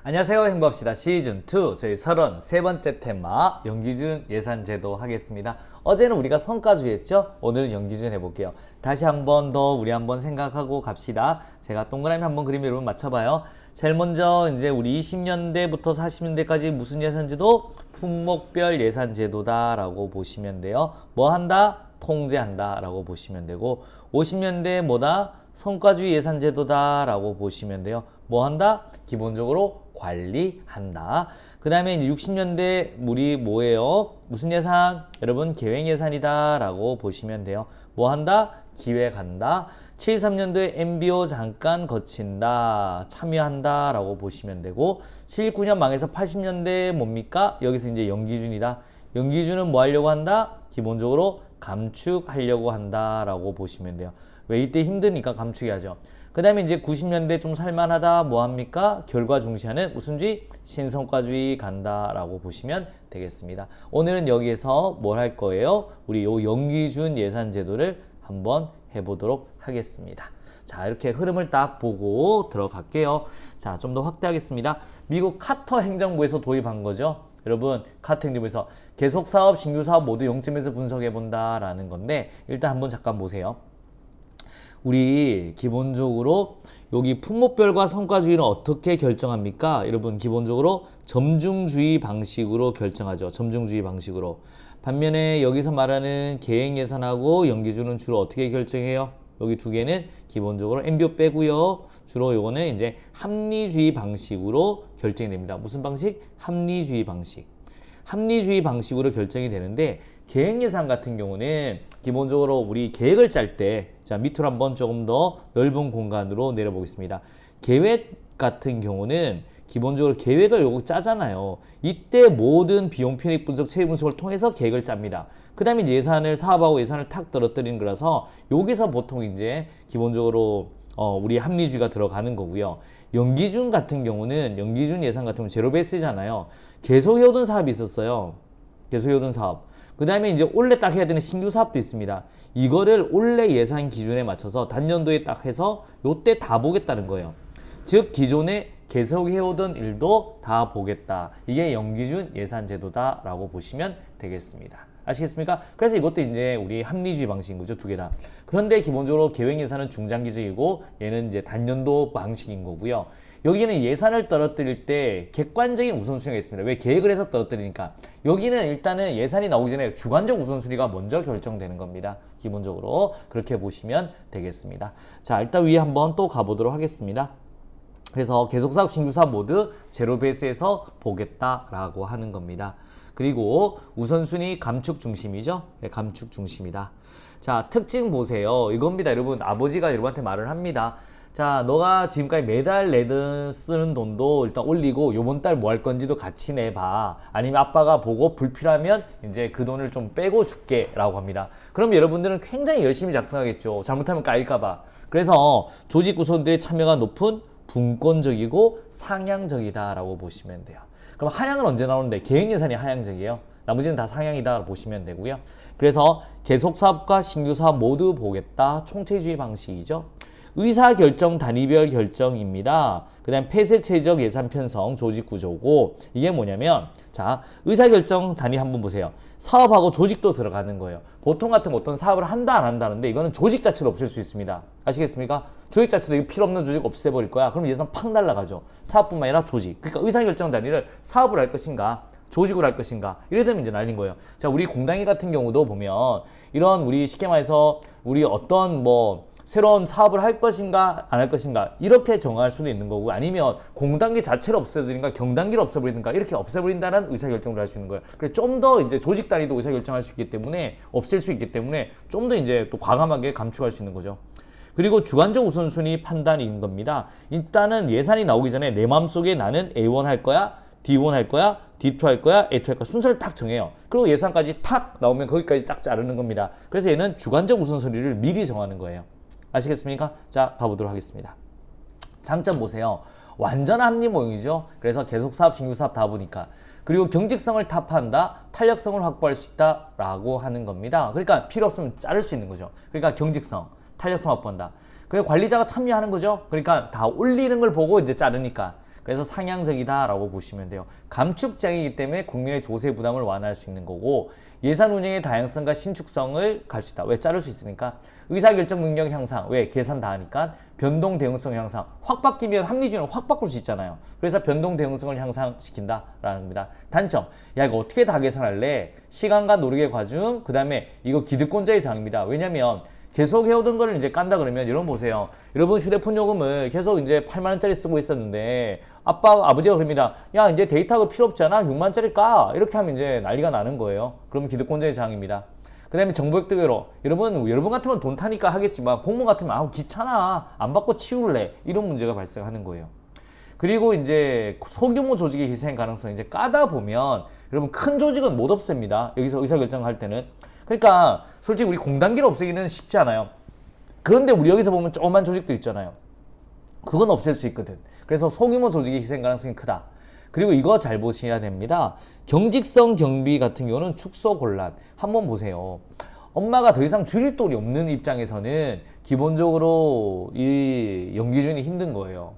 안녕하세요. 행복합시다. 시즌2 저희 33번째 테마 연기준 예산제도 하겠습니다. 어제는 우리가 성과주의 했죠? 오늘은 연기준 해볼게요. 다시 한 번 더 우리 한번 생각하고 갑시다. 제가 동그라미 한번 그림 여러분 맞춰봐요. 제일 먼저 이제 우리 20년대부터 40년대까지 무슨 예산제도? 품목별 예산제도다 라고 보시면 돼요. 뭐 한다? 통제한다 라고 보시면 되고 50년대 뭐다? 성과주의 예산제도다 라고 보시면 돼요. 뭐 한다? 기본적으로 관리한다. 그 다음에 이제 60년대 우리 뭐예요? 무슨 예산? 여러분 계획 예산이다 라고 보시면 돼요. 뭐 한다? 기획한다. 73년도에 MBO 잠깐 거친다. 참여한다 라고 보시면 되고 79년 망해서 80년대 뭡니까? 여기서 이제 연기준이다. 연기준은 뭐 하려고 한다? 기본적으로 감축하려고 한다 라고 보시면 돼요. 왜 이때 힘드니까 감축해야죠. 그 다음에 이제 90년대 좀 살만하다 뭐 합니까? 결과 중시하는 무슨 주의? 신성과주의 간다 라고 보시면 되겠습니다. 오늘은 여기에서 뭘 할 거예요? 우리 요 연기준 예산제도를 한번 해보도록 하겠습니다. 자, 이렇게 흐름을 딱 보고 들어갈게요. 자, 좀 더 확대하겠습니다. 미국 카터 행정부에서 도입한 거죠. 여러분, 카터 행정부에서 계속사업, 신규사업 모두 0점에서 분석해본다 라는 건데 일단 한번 잠깐 보세요. 우리 기본적으로 여기 품목별과 성과주의는 어떻게 결정합니까? 여러분 기본적으로 점중주의 방식으로 결정하죠. 점중주의 방식으로. 반면에 여기서 말하는 계획 예산하고 연기준은 주로 어떻게 결정해요? 여기 두 개는 기본적으로 MBO 빼고요. 주로 요거는 이제 합리주의 방식으로 결정이 됩니다. 무슨 방식? 합리주의 방식. 합리주의 방식으로 결정이 되는데 계획 예산 같은 경우는 기본적으로 우리 계획을 짤 때, 자, 밑으로 한번 조금 더 넓은 공간으로 내려보겠습니다. 계획 같은 경우는 기본적으로 계획을 요거 짜잖아요. 이때 모든 비용 편익 분석, 체계 분석을 통해서 계획을 짭니다. 그 다음에 이제 예산을 사업하고 예산을 탁 떨어뜨리는 거라서 여기서 보통 이제 기본적으로 우리 합리주의가 들어가는 거고요. 연기준 같은 경우는 연기준 예산 같은 경우는 제로 베이스잖아요. 계속 해오던 사업이 있었어요. 계속 해오던 사업. 그 다음에 이제 올해 딱 해야 되는 신규 사업도 있습니다. 이거를 올해 예산 기준에 맞춰서 단년도에 딱 해서 요때 다 보겠다는 거예요. 즉 기존에 계속 해오던 일도 다 보겠다. 이게 연기준 예산제도다 라고 보시면 되겠습니다. 아시겠습니까? 그래서 이것도 이제 우리 합리주의 방식인 거죠. 두 개 다. 그런데 기본적으로 계획 예산은 중장기적이고 얘는 이제 단년도 방식인 거고요. 여기는 예산을 떨어뜨릴 때 객관적인 우선순위가 있습니다. 왜? 계획을 해서 떨어뜨리니까. 여기는 일단은 예산이 나오기 전에 주관적 우선순위가 먼저 결정되는 겁니다. 기본적으로 그렇게 보시면 되겠습니다. 자, 일단 위에 한번 또 가보도록 하겠습니다. 그래서 계속사업, 신규사업 모두 제로 베이스에서 보겠다라고 하는 겁니다. 그리고 우선순위 감축 중심이죠. 네, 감축 중심이다. 자, 특징 보세요. 이겁니다. 여러분, 아버지가 여러분한테 말을 합니다. 자, 너가 지금까지 매달 쓰는 돈도 일단 올리고 요번 달 뭐 할 건지도 같이 내봐. 아니면 아빠가 보고 불필요하면 이제 그 돈을 좀 빼고 줄게 라고 합니다. 그럼 여러분들은 굉장히 열심히 작성하겠죠. 잘못하면 까일까봐. 그래서 조직 구성원들의 참여가 높은 분권적이고 상향적이다 라고 보시면 돼요. 그럼 하향은 언제 나오는데? 계획 예산이 하향적이에요. 나머지는 다 상향이다 보시면 되고요. 그래서 계속 사업과 신규 사업 모두 보겠다. 총체주의 방식이죠. 의사결정 단위별 결정입니다. 그 다음 폐쇄체적 예산 편성 조직 구조고 이게 뭐냐면 자 의사결정 단위 한번 보세요. 사업하고 조직도 들어가는 거예요. 보통 같은 어떤 사업을 한다 안 한다는데 이거는 조직 자체도 없앨 수 있습니다. 아시겠습니까? 조직 자체도 이거 필요 없는 조직 없애버릴 거야. 그럼 예산 팍 날라가죠. 사업뿐만 아니라 조직. 그러니까 의사결정 단위를 사업을 할 것인가 조직으로 할 것인가 이래 되면 이제 날린 거예요. 자 우리 공당위 같은 경우도 보면 이런 우리 쉽게 말해서 우리 어떤 뭐 새로운 사업을 할 것인가 안 할 것인가 이렇게 정할 수도 있는 거고 아니면 공단기 자체를 없애버리든가 경단기를 없애버리든가 이렇게 없애버린다는 의사결정을 할 수 있는 거예요. 그래서 좀 더 이제 조직 단위도 의사결정할 수 있기 때문에 없앨 수 있기 때문에 좀 더 이제 또 과감하게 감축할 수 있는 거죠. 그리고 주관적 우선순위 판단인 겁니다. 일단은 예산이 나오기 전에 내 마음속에 나는 A1 할 거야 D1 할 거야 D2 할 거야 A2 할 거야 순서를 딱 정해요. 그리고 예산까지 탁 나오면 거기까지 딱 자르는 겁니다. 그래서 얘는 주관적 우선순위를 미리 정하는 거예요. 아시겠습니까? 자, 가보도록 하겠습니다. 장점 보세요. 완전 합리 모형이죠. 그래서 계속 사업, 신규 사업 다 보니까. 그리고 경직성을 타파한다, 탄력성을 확보할 수 있다 라고 하는 겁니다. 그러니까 필요 없으면 자를 수 있는 거죠. 그러니까 경직성, 탄력성 확보한다. 그리고 관리자가 참여하는 거죠. 그러니까 다 올리는 걸 보고 이제 자르니까. 그래서 상향적이다라고 보시면 돼요. 감축장이기 때문에 국민의 조세 부담을 완화할 수 있는 거고 예산 운영의 다양성과 신축성을 갈 수 있다. 왜? 자를 수 있으니까. 의사결정 능력 향상. 왜? 계산 다 하니까. 변동 대응성 향상. 확 바뀌면 합리주의는 확 바꿀 수 있잖아요. 그래서 변동 대응성을 향상시킨다라는 겁니다. 단점. 야 이거 어떻게 다 계산할래? 시간과 노력의 과중. 그 다음에 이거 기득권자의 장입니다. 왜냐면 계속 해오던 거를 이제 깐다 그러면 여러분 보세요. 여러분 휴대폰 요금을 계속 이제 8만 원짜리 쓰고 있었는데 아버지가 그럽니다. 야 이제 데이터가 필요 없잖아. 6만 원짜리 까. 이렇게 하면 이제 난리가 나는 거예요. 그럼 기득권자의 장입니다. 그 다음에 정보 획득 외로. 여러분 같으면 돈 타니까 하겠지만 공무원 같으면 아우 귀찮아. 안 받고 치울래. 이런 문제가 발생하는 거예요. 그리고 이제 소규모 조직의 희생 가능성 이제 까다 보면 여러분 큰 조직은 못 없앱니다. 여기서 의사결정할 때는. 그러니까 솔직히 우리 공단기를 없애기는 쉽지 않아요. 그런데 우리 여기서 보면 조그만 조직도 있잖아요. 그건 없앨 수 있거든. 그래서 소규모 조직의 희생 가능성이 크다. 그리고 이거 잘 보셔야 됩니다. 경직성 경비 같은 경우는 축소 곤란. 한번 보세요. 엄마가 더 이상 줄일 돈이 없는 입장에서는 기본적으로 이 연기준이 힘든 거예요.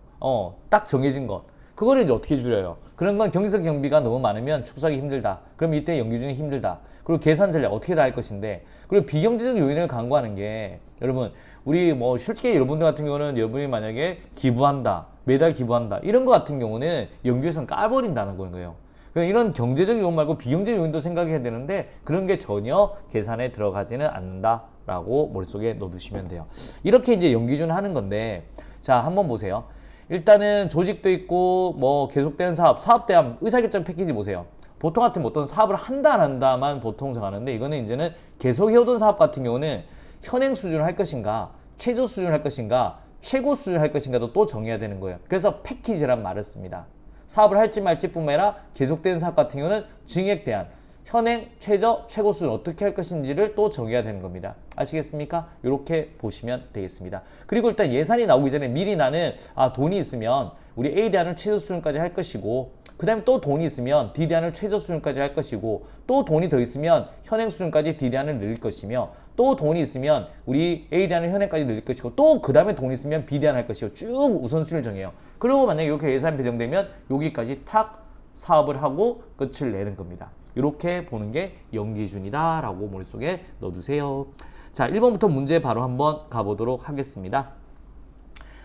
딱 정해진 것. 그거를 이제 어떻게 줄여요? 그런 건 경직성 경비가 너무 많으면 축소하기 힘들다. 그럼 이때 연기준이 힘들다. 그리고 계산 전략 어떻게 다 할 것인데, 그리고 비경제적 요인을 강구하는 게 여러분 우리 뭐 실제 여러분들 같은 경우는 여러분이 만약에 기부한다, 매달 기부한다 이런 거 같은 경우는 연기에서는 까버린다는 거예요. 그러니까 이런 경제적 요인 말고 비경제적 요인도 생각해야 되는데 그런 게 전혀 계산에 들어가지는 않는다라고 머릿속에 넣어두시면 돼요. 이렇게 이제 연기준 하는 건데, 자 한번 보세요. 일단은 조직도 있고 뭐 계속되는 사업 대한 의사결정 패키지 보세요. 보통 같은 어떤 사업을 한다 안 한다만 보통 정하는데, 이거는 이제는 계속 해오던 사업 같은 경우는 현행 수준을 할 것인가, 최저 수준을 할 것인가, 최고 수준을 할 것인가도 또 정해야 되는 거예요. 그래서 패키지란 말을 씁니다. 사업을 할지 말지 뿐만 아니라 계속되는 사업 같은 경우는 증액 대안, 현행, 최저, 최고 수준 어떻게 할 것인지를 또 정해야 되는 겁니다. 아시겠습니까? 이렇게 보시면 되겠습니다. 그리고 일단 예산이 나오기 전에 미리 나는 돈이 있으면 우리 A 대안을 최저 수준까지 할 것이고, 그 다음에 또 돈이 있으면 D 대안을 최저 수준까지 할 것이고, 또 돈이 더 있으면 현행 수준까지 D 대안을 늘릴 것이며, 또 돈이 있으면 우리 A 대안을 현행까지 늘릴 것이고, 또 그 다음에 돈이 있으면 B 대안 할 것이고, 쭉 우선순위를 정해요. 그리고 만약에 이렇게 예산 배정되면 여기까지 탁 사업을 하고 끝을 내는 겁니다. 이렇게 보는 게 연기준이다 라고 머릿속에 넣어두세요. 자, 1번부터 문제 바로 한번 가보도록 하겠습니다.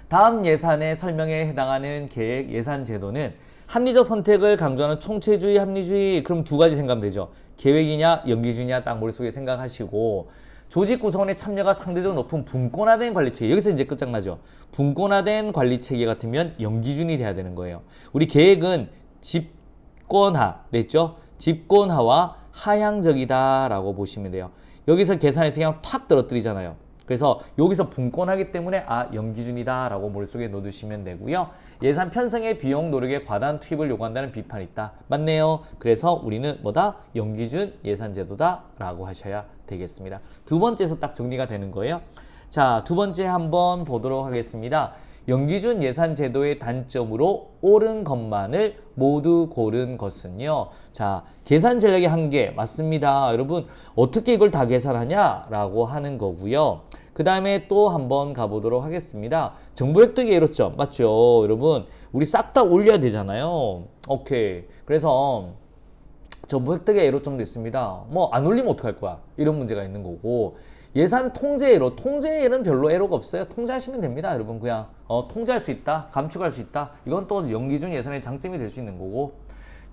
다음 예산의 설명에 해당하는 계획 예산 제도는 합리적 선택을 강조하는 총체주의, 합리주의. 그럼 두 가지 생각하면 되죠. 계획이냐 연기준이냐 딱 머릿속에 생각하시고, 조직 구성원의 참여가 상대적으로 높은 분권화된 관리체계. 여기서 이제 끝장나죠. 분권화된 관리체계 같으면 연기준이 돼야 되는 거예요. 우리 계획은 집권화 됐죠? 집권화와 하향적이다 라고 보시면 돼요. 여기서 계산해서 그냥 탁 떨어뜨리잖아요. 그래서 여기서 분권하기 때문에 연기준이다 라고 머릿속에 넣어두시면 되고요. 예산 편성의 비용 노력에 과다한 투입을 요구한다는 비판이 있다. 맞네요. 그래서 우리는 뭐다? 연기준 예산제도다 라고 하셔야 되겠습니다. 두 번째에서 딱 정리가 되는 거예요. 자, 두 번째 한번 보도록 하겠습니다. 연기준 예산제도의 단점으로 옳은 것만을 모두 고른 것은요. 자, 계산 전략의 한계 맞습니다. 여러분 어떻게 이걸 다 계산하냐 라고 하는 거고요. 그 다음에 또 한번 가보도록 하겠습니다. 정보 획득의 예로점 맞죠? 여러분 우리 싹 다 올려야 되잖아요. 오케이. 그래서 정보 획득의 예로점도 있습니다. 뭐 안 올리면 어떡할 거야? 이런 문제가 있는 거고, 예산 통제 예로, 통제 예는 별로 예로가 없어요. 통제하시면 됩니다. 여러분 그냥 통제할 수 있다, 감축할 수 있다. 이건 또 연기준 예산의 장점이 될 수 있는 거고,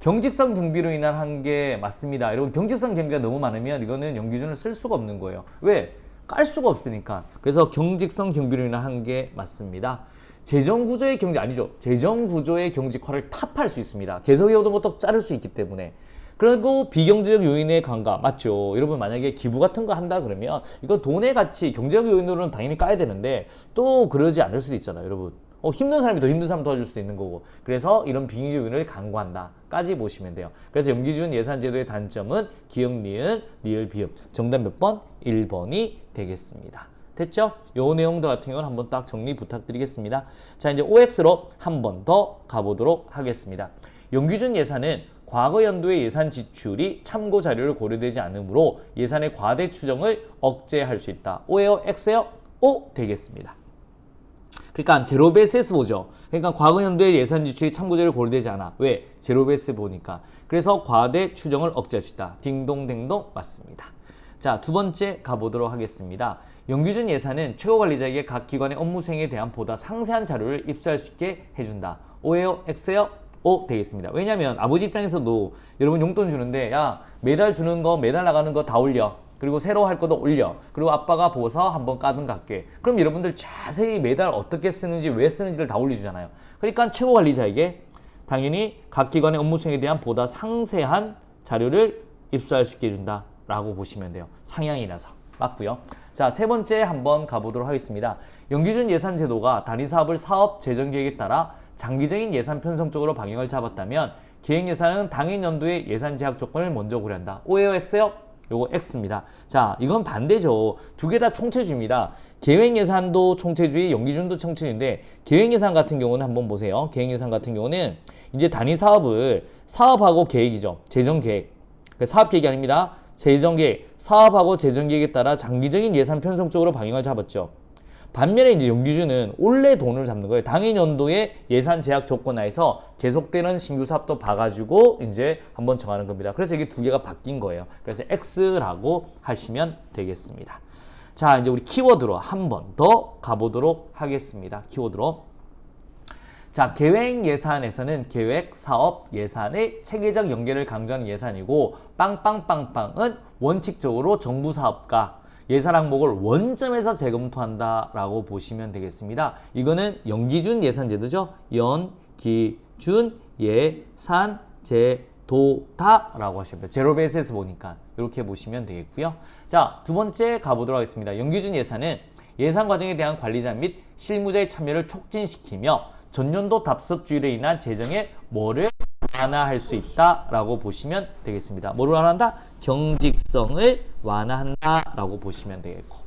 경직성 경비로 인한 한계 맞습니다. 여러분 경직성 경비가 너무 많으면 이거는 연기준을 쓸 수가 없는 거예요. 왜? 깔 수가 없으니까. 그래서 경직성 경비로 인한 한계 맞습니다. 재정구조의 경직 아니죠. 재정구조의 경직화를 탑할 수 있습니다. 계속해오던 것도 자를 수 있기 때문에. 그리고 비경제적 요인의 강화 맞죠. 여러분 만약에 기부 같은 거 한다 그러면 이거 돈의 가치 경제적 요인으로는 당연히 까야 되는데 또 그러지 않을 수도 있잖아요. 여러분 힘든 사람이 더 힘든 사람 도와줄 수도 있는 거고, 그래서 이런 비경제적 요인을 강구한다 까지 보시면 돼요. 그래서 연기준 예산제도의 단점은 기역, 니은, 리을, 비읍. 정답 몇 번? 1번이 되겠습니다. 됐죠? 요 내용들 같은 경우는 한번 딱 정리 부탁드리겠습니다. 자, 이제 OX로 한 번 더 가보도록 하겠습니다. 연기준 예산은 과거 연도의 예산 지출이 참고 자료를 고려되지 않으므로 예산의 과대 추정을 억제할 수 있다. O예요? X예요? O 되겠습니다. 그러니까 제로 베이스에서 보죠. 그러니까 과거 연도의 예산 지출이 참고자료를 고려되지 않아. 왜? 제로 베이스 보니까. 그래서 과대 추정을 억제할 수 있다. 딩동댕동 맞습니다. 자, 두 번째 가보도록 하겠습니다. 연기준 예산은 최고관리자에게 각 기관의 업무 수행에 대한 보다 상세한 자료를 입수할 수 있게 해준다. O예요? X예요? O 되겠습니다. 왜냐면 아버지 입장에서도 여러분 용돈 주는데 야 매달 주는 거 매달 나가는 거 다 올려. 그리고 새로 할 것도 올려. 그리고 아빠가 보고서 한번 까든 갈게. 그럼 여러분들 자세히 매달 어떻게 쓰는지 왜 쓰는지를 다 올려주잖아요. 그러니까 최고관리자에게 당연히 각 기관의 업무 수행에 대한 보다 상세한 자료를 입수할 수 있게 해준다 라고 보시면 돼요. 상향이라서 맞고요. 자, 세 번째 한번 가보도록 하겠습니다. 연기준 예산 제도가 단위 사업을 사업 재정 계획에 따라 장기적인 예산 편성 쪽으로 방향을 잡았다면 계획 예산은 당일 연도의 예산 제약 조건을 먼저 고려한다. O예요? X예요? 요거 X입니다. 자, 이건 반대죠. 두 개 다 총체주의입니다. 계획 예산도 총체주의, 연기준도 총체주의인데 계획 예산 같은 경우는 한번 보세요. 계획 예산 같은 경우는 이제 단위 사업을 사업하고 계획이죠. 재정 계획. 사업 계획이 아닙니다. 재정 계획. 사업하고 재정 계획에 따라 장기적인 예산 편성 쪽으로 방향을 잡았죠. 반면에 이제 연기준은 원래 돈을 잡는 거예요. 당일 연도의 예산 제약 조건 하에서 계속되는 신규 사업도 봐가지고 이제 한번 정하는 겁니다. 그래서 이게 두 개가 바뀐 거예요. 그래서 X라고 하시면 되겠습니다. 자, 이제 우리 키워드로 한 번 더 가보도록 하겠습니다. 키워드로. 자, 계획 예산에서는 계획, 사업, 예산의 체계적 연계를 강조하는 예산이고 빵빵빵빵은 원칙적으로 정부 사업과 예산 항목을 원점에서 재검토한다라고 보시면 되겠습니다. 이거는 연기준 예산제도죠. 연기준 예산제도다라고 하시면 돼요. 제로 베이스에서 보니까 이렇게 보시면 되겠고요. 자, 두 번째 가보도록 하겠습니다. 연기준 예산은 예산 과정에 대한 관리자 및 실무자의 참여를 촉진시키며 전년도 답습주의로 인한 재정의 뭐를 완화할 수 있다라고 보시면 되겠습니다. 뭐를 완화한다? 경직성을 완화한다라고 보시면 되겠고.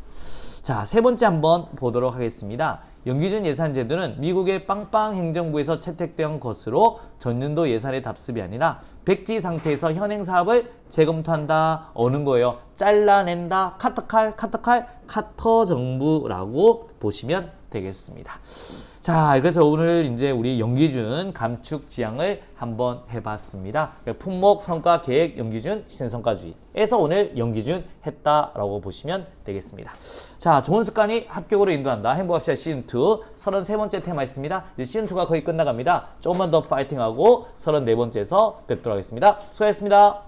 자, 세 번째 한번 보도록 하겠습니다. 연기준 예산제도는 미국의 빵빵 행정부에서 채택된 것으로 전년도 예산의 답습이 아니라 백지 상태에서 현행 사업을 재검토한다. 어느 거예요? 잘라낸다. 카터칼, 카터 정부라고 보시면 되겠습니다. 자, 그래서 오늘 이제 우리 연기준 감축 지향을 한번 해봤습니다. 품목, 성과, 계획, 연기준, 신성과주의에서 오늘 연기준 했다라고 보시면 되겠습니다. 자, 좋은 습관이 합격으로 인도한다. 행복합시다 시즌2 33번째 테마 있습니다. 이제 시즌2가 거의 끝나갑니다. 조금만 더 파이팅하고 34번째에서 뵙도록 하겠습니다. 수고하셨습니다.